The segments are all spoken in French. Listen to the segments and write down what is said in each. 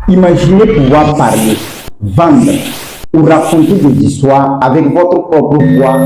Imaginez pouvoir parler, vendre ou raconter des histoires avec votre propre voix,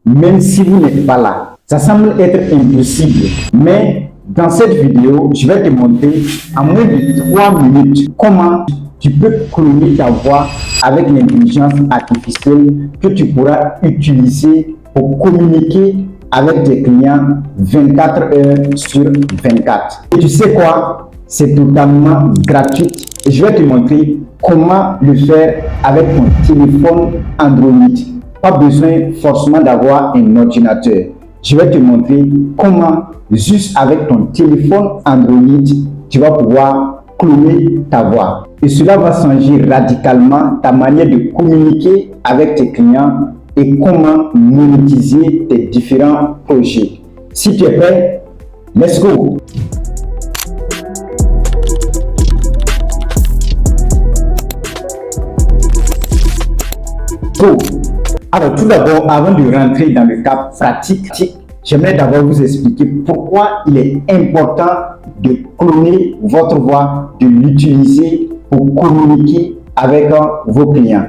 même si vous n'êtes pas là. Ça semble être impossible, mais dans cette vidéo, je vais te montrer en moins de 3 minutes comment tu peux cloner ta voix avec l'intelligence artificielle que tu pourras utiliser pour communiquer avec tes clients 24 heures sur 24. Et tu sais quoi? C'est totalement gratuit. Et je vais te montrer comment le faire avec ton téléphone Android. Pas besoin forcément d'avoir un ordinateur. Je vais te montrer comment, juste avec ton téléphone Android, tu vas pouvoir cloner ta voix. Et cela va changer radicalement ta manière de communiquer avec tes clients et comment monétiser tes différents projets. Si tu es prêt, let's go! Alors tout d'abord, avant de rentrer dans le cas pratique, j'aimerais d'abord vous expliquer pourquoi il est important de cloner votre voix, de l'utiliser pour communiquer avec vos clients.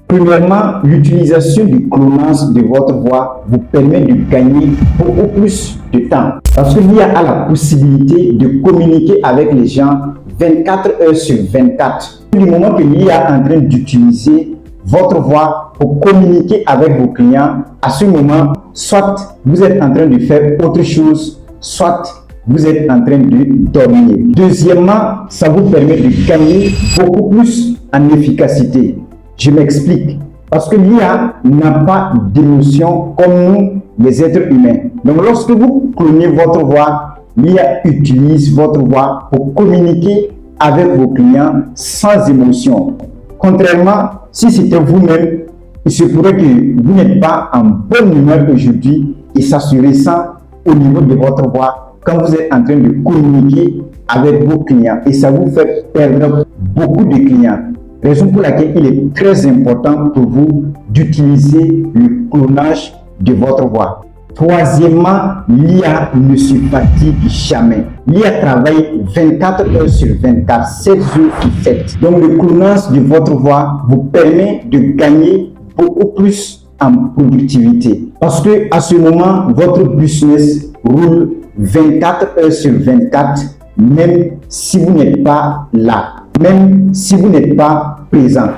Premièrement, l'utilisation du clonage de votre voix vous permet de gagner beaucoup plus de temps parce que l'IA a la possibilité de communiquer avec les gens 24 heures sur 24. Du moment que l'IA est en train d'utiliser votre voix pour communiquer avec vos clients, à ce moment, soit vous êtes en train de faire autre chose, soit vous êtes en train de dormir. Deuxièmement, ça vous permet de gagner beaucoup plus en efficacité. Je m'explique. Parce que l'IA n'a pas d'émotion comme nous, les êtres humains. Donc, lorsque vous clonez votre voix, l'IA utilise votre voix pour communiquer avec vos clients sans émotion. Contrairement, si c'était vous-même, il se pourrait que vous n'êtes pas en bonne humeur aujourd'hui et ça se ressent au niveau de votre voix quand vous êtes en train de communiquer avec vos clients et ça vous fait perdre beaucoup de clients. Raison pour laquelle il est très important pour vous d'utiliser le clonage de votre voix. Troisièmement, l'IA ne se fatigue jamais. L'IA travaille 24 heures sur 24, 7 jours sur 7. Donc le clonage de votre voix vous permet de gagner beaucoup plus en productivité. Parce que à ce moment, votre business roule 24 heures sur 24, même si vous n'êtes pas là, même si vous n'êtes pas présent.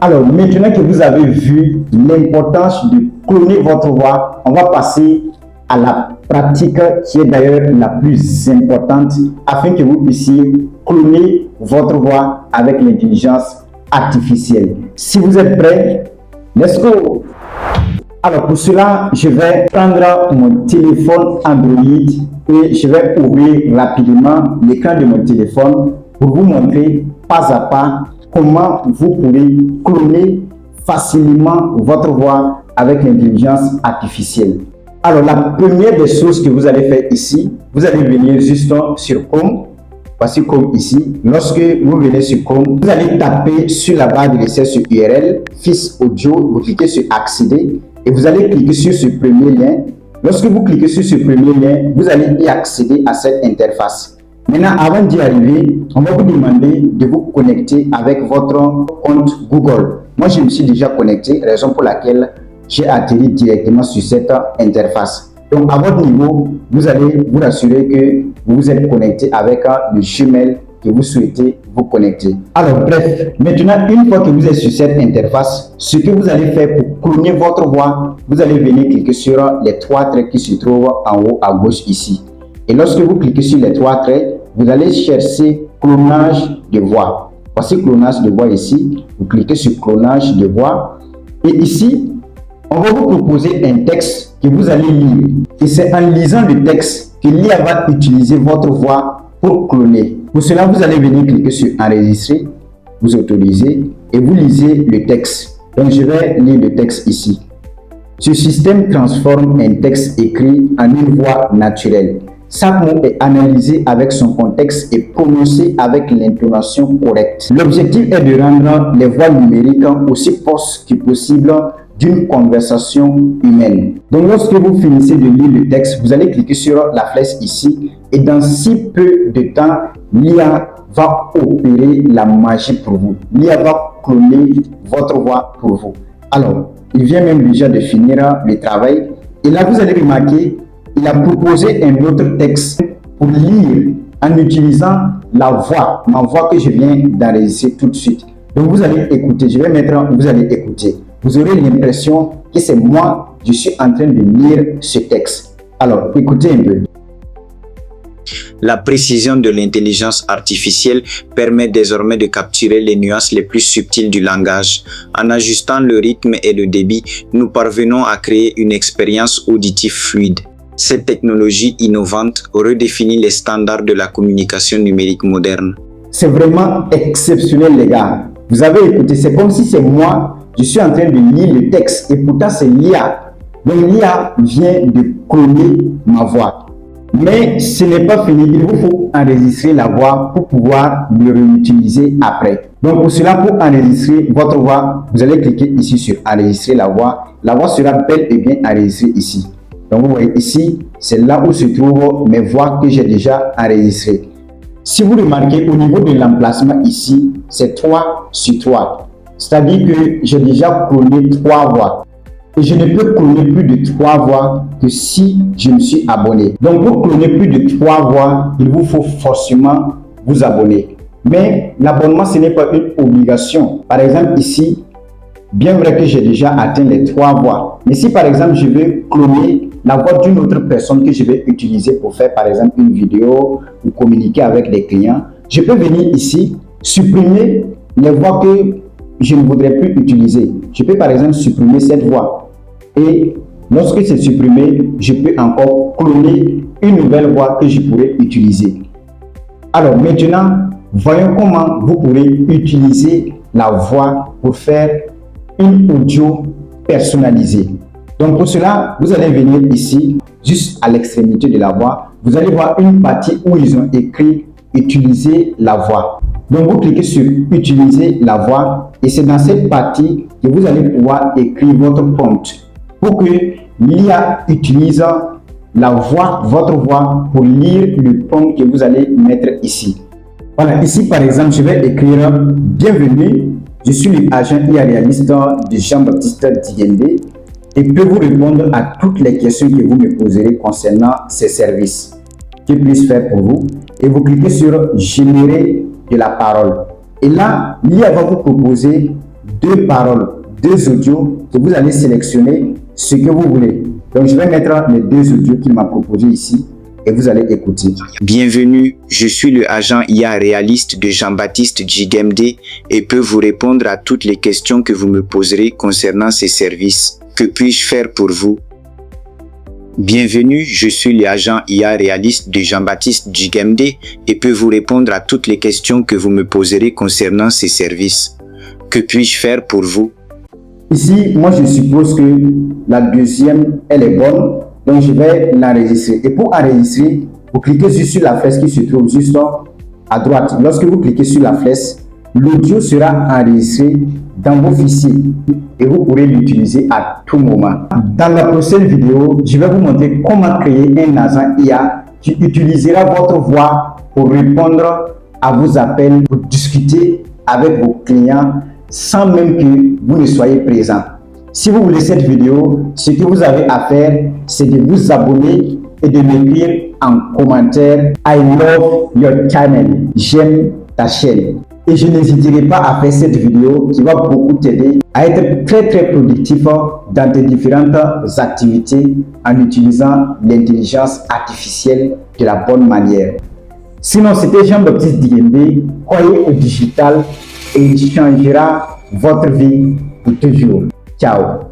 Alors maintenant que vous avez vu l'importance de cloner votre voix, on va passer à la pratique qui est d'ailleurs la plus importante afin que vous puissiez cloner votre voix avec l'intelligence artificielle. Si vous êtes prêts, let's go! Alors pour cela, je vais prendre mon téléphone Android et je vais ouvrir rapidement l'écran de mon téléphone pour vous montrer pas à pas comment vous pourrez cloner facilement votre voix avec l'intelligence artificielle. Alors la première des choses que vous allez faire ici, vous allez venir juste sur Chrome. Voici Chrome ici. Lorsque vous venez sur Chrome, vous allez taper sur la barre de recherche sur URL, Fils Audio, vous cliquez sur accéder et vous allez cliquer sur ce premier lien. Lorsque vous cliquez sur ce premier lien, vous allez y accéder à cette interface. Maintenant, avant d'y arriver, on va vous demander de vous connecter avec votre compte Google. Moi, je me suis déjà connecté, raison pour laquelle j'ai atterri directement sur cette interface. Donc, à votre niveau, vous allez vous assurer que vous vous êtes connecté avec le Gmail que vous souhaitez vous connecter. Alors, bref, maintenant, une fois que vous êtes sur cette interface, ce que vous allez faire pour cloner votre voix, vous allez venir cliquer sur les 3 traits qui se trouvent en haut à gauche ici. Et lorsque vous cliquez sur les 3 traits, vous allez chercher clonage de voix. Voici clonage de voix ici. Vous cliquez sur clonage de voix. Et ici, on va vous proposer un texte que vous allez lire. Et c'est en lisant le texte que l'IA va utiliser votre voix pour cloner. Pour cela, vous allez venir cliquer sur enregistrer. Vous autorisez et vous lisez le texte. Donc, je vais lire le texte ici. Ce système transforme un texte écrit en une voix naturelle. Chaque mot est analysé avec son contexte et prononcé avec l'intonation correcte. L'objectif est de rendre les voix numériques aussi proches que possible d'une conversation humaine. Donc lorsque vous finissez de lire le texte, vous allez cliquer sur la flèche ici et dans si peu de temps, l'IA va opérer la magie pour vous. L'IA va cloner votre voix pour vous. Alors, il vient même déjà de finir le travail. Et là, vous allez remarquer, il a proposé un autre texte pour lire en utilisant la voix, ma voix que je viens d'enregistrer tout de suite. Donc, vous allez écouter. Je vais mettre, vous allez écouter. Vous aurez l'impression que c'est moi, je suis en train de lire ce texte. Alors, écoutez un peu. La précision de l'intelligence artificielle permet désormais de capturer les nuances les plus subtiles du langage. En ajustant le rythme et le débit, nous parvenons à créer une expérience auditive fluide. Cette technologie innovante redéfinit les standards de la communication numérique moderne. C'est vraiment exceptionnel, les gars. Vous avez écouté, c'est comme si c'est moi, je suis en train de lire le texte et pourtant c'est l'IA. Donc l'IA vient de cloner ma voix. Mais ce n'est pas fini, il vous faut enregistrer la voix pour pouvoir le réutiliser après. Donc pour cela, pour enregistrer votre voix, vous allez cliquer ici sur enregistrer la voix. La voix sera bel et bien enregistrée ici. Donc vous voyez ici, c'est là où se trouvent mes voix que j'ai déjà enregistrées. Si vous remarquez au niveau de l'emplacement ici, c'est 3 sur 3. C'est-à-dire que j'ai déjà cloné 3 voix. Et je ne peux cloner plus de 3 voix que si je me suis abonné. Donc pour cloner plus de 3 voix, il vous faut forcément vous abonner. Mais l'abonnement, ce n'est pas une obligation. Par exemple ici, bien vrai que j'ai déjà atteint les 3 voix. Mais si par exemple je veux cloner la voix d'une autre personne que je vais utiliser pour faire par exemple une vidéo ou communiquer avec des clients, je peux venir ici, supprimer les voix que je ne voudrais plus utiliser. Je peux par exemple supprimer cette voix. Et lorsque c'est supprimé, je peux encore cloner une nouvelle voix que je pourrais utiliser. Alors maintenant, voyons comment vous pourrez utiliser la voix pour faire une audio personnalisée. Donc pour cela, vous allez venir ici, juste à l'extrémité de la voix. Vous allez voir une partie où ils ont écrit « Utiliser la voix ». Donc vous cliquez sur « Utiliser la voix » et c'est dans cette partie que vous allez pouvoir écrire votre prompt pour que l'IA utilise la voix, votre voix, pour lire le prompt que vous allez mettre ici. Voilà, ici par exemple, je vais écrire « Bienvenue, je suis l'agent IA réaliste de Jean-Baptiste Digembe et peux vous répondre à toutes les questions que vous me poserez concernant ces services. Que puis-je faire pour vous ?» Et vous cliquez sur « Générer de la parole ». Et là, l'IA va vous proposer 2 paroles, 2 audios que vous allez sélectionner ce que vous voulez. Donc, je vais mettre les 2 audios qu'il m'a proposé ici et vous allez écouter. Bienvenue, je suis le agent IA réaliste de Jean-Baptiste Digembe et peux vous répondre à toutes les questions que vous me poserez concernant ces services. Que puis-je faire pour vous? Bienvenue, je suis l'agent IA réaliste de Jean-Baptiste Digembe et peux vous répondre à toutes les questions que vous me poserez concernant ces services. Que puis-je faire pour vous? Ici, moi je suppose que la deuxième, elle est bonne, donc je vais l'enregistrer. Et pour enregistrer, vous cliquez juste sur la flèche qui se trouve juste à droite. Lorsque vous cliquez sur la flèche, l'audio sera enregistré dans vos fichiers et vous pourrez l'utiliser à tout moment. Dans la prochaine vidéo, je vais vous montrer comment créer un agent IA qui utilisera votre voix pour répondre à vos appels, pour discuter avec vos clients sans même que vous ne soyez présent. Si vous voulez cette vidéo, ce que vous avez à faire, c'est de vous abonner et de m'écrire en commentaire « I love your channel », j'aime ta chaîne. Et je n'hésiterai pas à faire cette vidéo qui va beaucoup t'aider à être très productif dans tes différentes activités en utilisant l'intelligence artificielle de la bonne manière. Sinon, c'était Jean-Baptiste Digembe, croyez au digital et il changera votre vie pour toujours. Ciao.